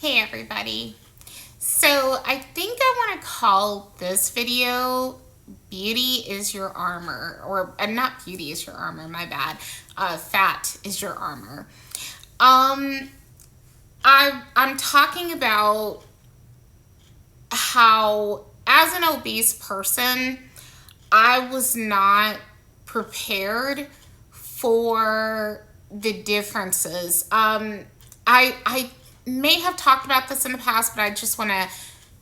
Hey everybody. So I think I want to call this video Beauty is Your Armor. Or not Beauty is Your Armor, my bad. Fat is Your Armor. Um, I'm talking about how as an obese person, I was not prepared for the differences. I may have talked about this in the past, but I just want to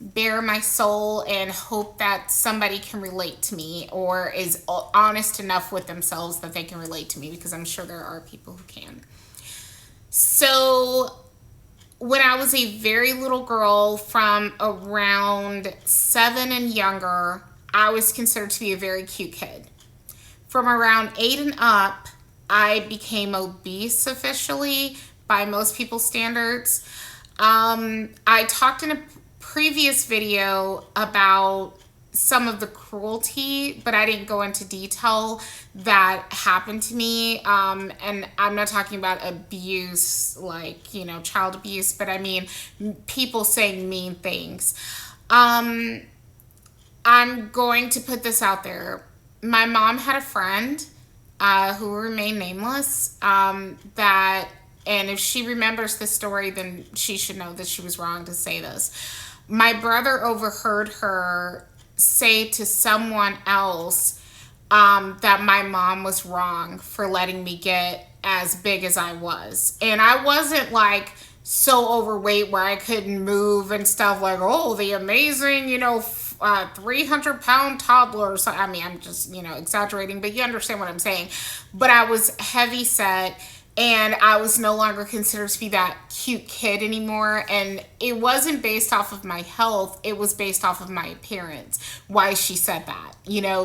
bare my soul and hope that somebody can relate to me or is honest enough with themselves that they can relate to me, because I'm sure there are people who can. So when I was a very little girl, from around 7 and younger, I was considered to be a very cute kid. From around 8 and up, I became obese officially by most people's standards. I talked in a previous video about some of the cruelty, but I didn't go into detail that happened to me. And I'm not talking about abuse, like, child abuse, but I mean people saying mean things. Um, I'm going to put this out there. My mom had a friend who will remain nameless, that, and if she remembers this story, then she should know that she was wrong to say this. My brother overheard her say to someone else that my mom was wrong for letting me get as big as I was. And I wasn't like so overweight where I couldn't move and stuff, like, oh, the amazing, 300-pound toddler. So, I mean, I'm just, exaggerating, but you understand what I'm saying. But I was heavy set, and I was no longer considered to be that cute kid anymore. And it wasn't based off of my health, it was based off of my appearance. Why she said that,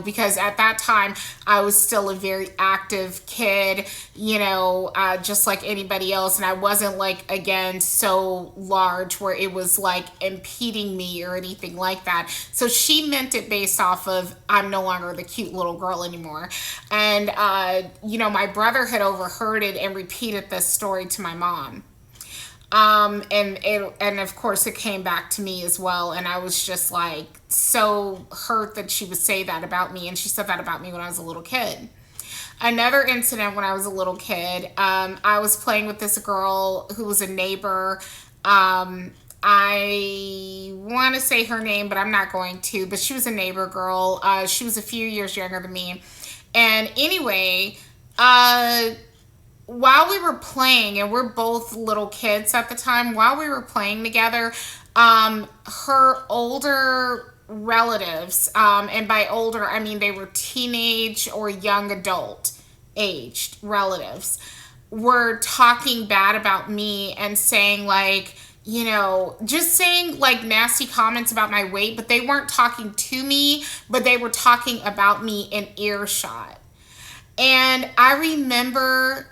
because at that time I was still a very active kid, just like anybody else. And I wasn't, like, again, so large where it was like impeding me or anything like that. So she meant it based off of I'm no longer the cute little girl anymore. And, my brother had overheard it and repeated this story to my mom. And of course it came back to me as well. And I was just like so hurt that she would say that about me. And she said that about me when I was a little kid. Another incident when I was a little kid, I was playing with this girl who was a neighbor. I want to say her name, but I'm not going to. But she was a neighbor girl. She was a few years younger than me. And anyway, while we were playing, and we're both little kids at the time, while we were playing together, her older relatives, and by older, I mean they were teenage or young adult aged relatives, were talking bad about me and saying, like, just saying like nasty comments about my weight, but they weren't talking to me, but they were talking about me in earshot. And I remember,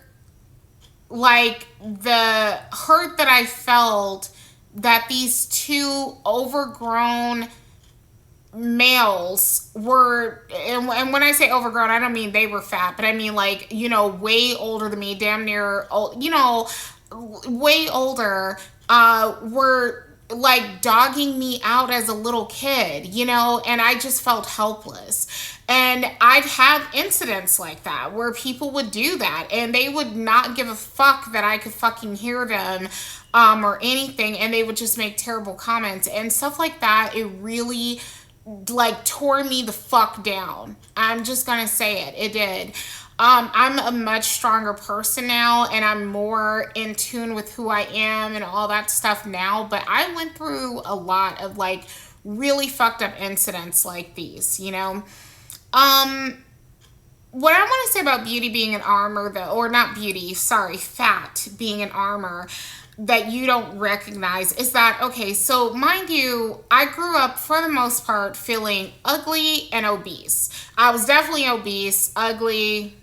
like, the hurt that I felt that these two overgrown males were, and when I say overgrown, I don't mean they were fat, but I mean, like, way older than me, damn near, way older, were like dogging me out as a little kid, and I just felt helpless. And I'd had incidents like that where people would do that and they would not give a fuck that I could fucking hear them, or anything, and they would just make terrible comments and stuff like that. It really, like, tore me the fuck down. I'm just gonna say it. It did. I'm a much stronger person now, and I'm more in tune with who I am and all that stuff now. But I went through a lot of, like, really fucked up incidents like these. What I want to say about beauty being an armor, though, or not beauty, sorry, fat being an armor that you don't recognize, is that, okay, so mind you, I grew up for the most part feeling ugly and obese. I was definitely obese, ugly,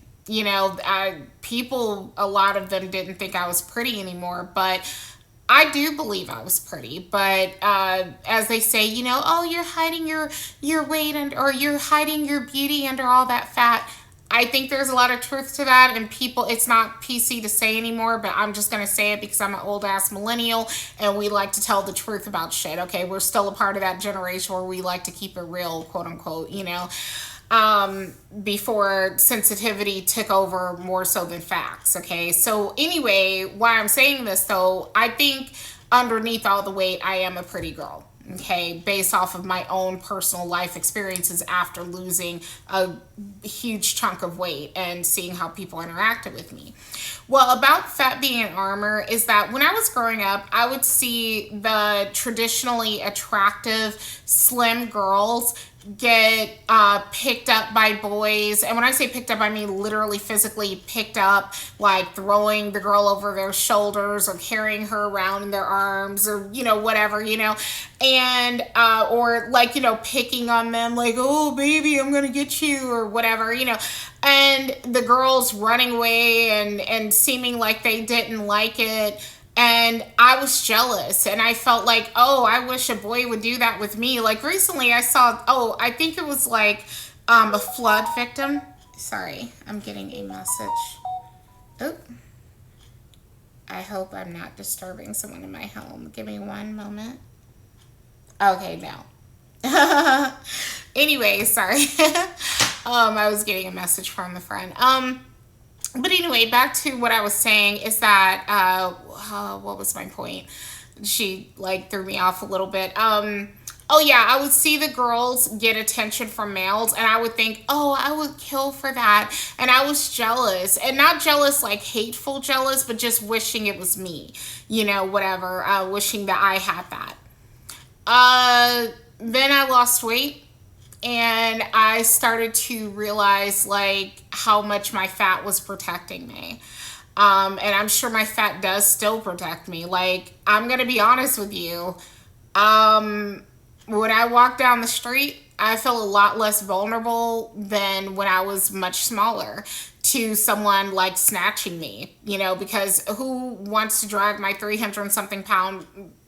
people, a lot of them didn't think I was pretty anymore, but I do believe I was pretty. But as they say, oh, you're hiding your weight, and or you're hiding your beauty under all that fat. I think there's a lot of truth to that, and people, it's not PC to say anymore, but I'm just going to say it because I'm an old ass millennial and we like to tell the truth about shit. Okay, we're still a part of that generation where we like to keep it real, quote unquote, you know, before sensitivity took over more so than facts. Okay, so anyway, why I'm saying this though, I think underneath all the weight, I am a pretty girl. Okay, based off of my own personal life experiences after losing a huge chunk of weight and seeing how people interacted with me. Well, about fat being an armor is that when I was growing up, I would see the traditionally attractive, slim girls get picked up by boys. And when I say picked up, I mean literally physically picked up, like throwing the girl over their shoulders or carrying her around in their arms or, you know, whatever, you know, and or like, you know, picking on them like, oh baby, I'm gonna get you or whatever, you know, and the girls running away and seeming like they didn't like it. And I was jealous and I felt like, oh, I wish a boy would do that with me. Like recently I saw, oh, I think it was like a flood victim. Sorry, I'm getting a message. Oh, I hope I'm not disturbing someone in my home. Give me one moment. Okay, no. Anyway, sorry. I was getting a message from a friend. But anyway, back to what I was saying is that, what was my point? She like threw me off a little bit. Oh yeah, I would see the girls get attention from males and I would think, oh, I would kill for that. And I was jealous, and not jealous like hateful jealous, but just wishing it was me, you know, whatever, wishing that I had that. Then I lost weight and I started to realize like how much my fat was protecting me. And I'm sure my fat does still protect me. Like, I'm gonna be honest with you. When I walk down the street, I feel a lot less vulnerable than when I was much smaller to someone like snatching me, you know, because who wants to drag my 300 and something pound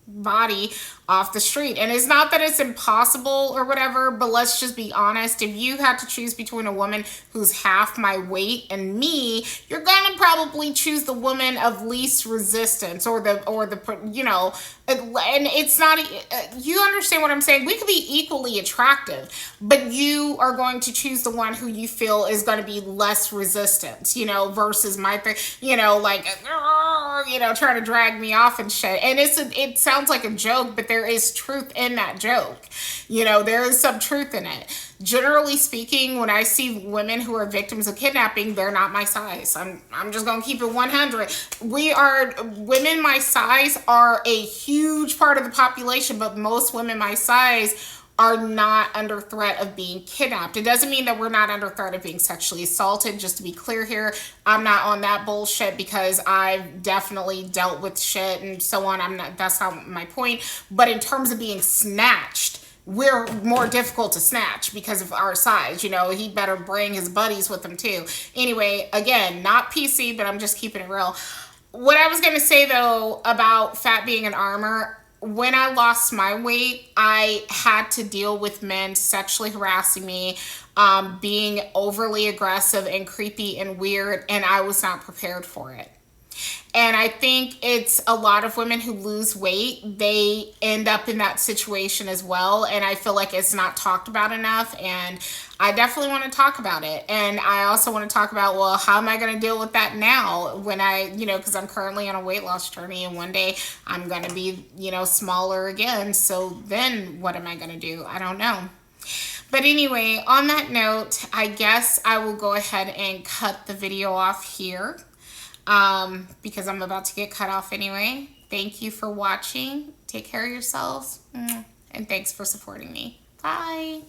body off the street? And it's not that it's impossible or whatever, but let's just be honest. If you had to choose between a woman who's half my weight and me, you're gonna probably choose the woman of least resistance, or the you know, and it's not, you understand what I'm saying? We could be equally attractive, but you are going to choose the one who you feel is going to be less resistance, you know, versus my thing, you know, like, you know, trying to drag me off and shit. And it sounds like a joke, but there is truth in that joke. You know, there is some truth in it. Generally speaking, when I see women who are victims of kidnapping, they're not my size. I'm just gonna keep it 100. Women my size are a huge part of the population, but most women my size are not under threat of being kidnapped. It doesn't mean that we're not under threat of being sexually assaulted. Just to be clear here, I'm not on that bullshit because I've definitely dealt with shit and so on. That's not my point. But in terms of being snatched, we're more difficult to snatch because of our size. You know, he better bring his buddies with him too. Anyway, again, not PC, but I'm just keeping it real. What I was going to say though about fat being an armor, when I lost my weight, I had to deal with men sexually harassing me, being overly aggressive and creepy and weird, and I was not prepared for it. And I think it's a lot of women who lose weight, they end up in that situation as well. And I feel like it's not talked about enough. And I definitely want to talk about it. And I also want to talk about, well, how am I going to deal with that now when I, you know, because I'm currently on a weight loss journey and one day I'm going to be, you know, smaller again. So then what am I going to do? I don't know. But anyway, on that note, I guess I will go ahead and cut the video off here. Because I'm about to get cut off anyway. Thank you for watching. Take care of yourselves. And thanks for supporting me. Bye.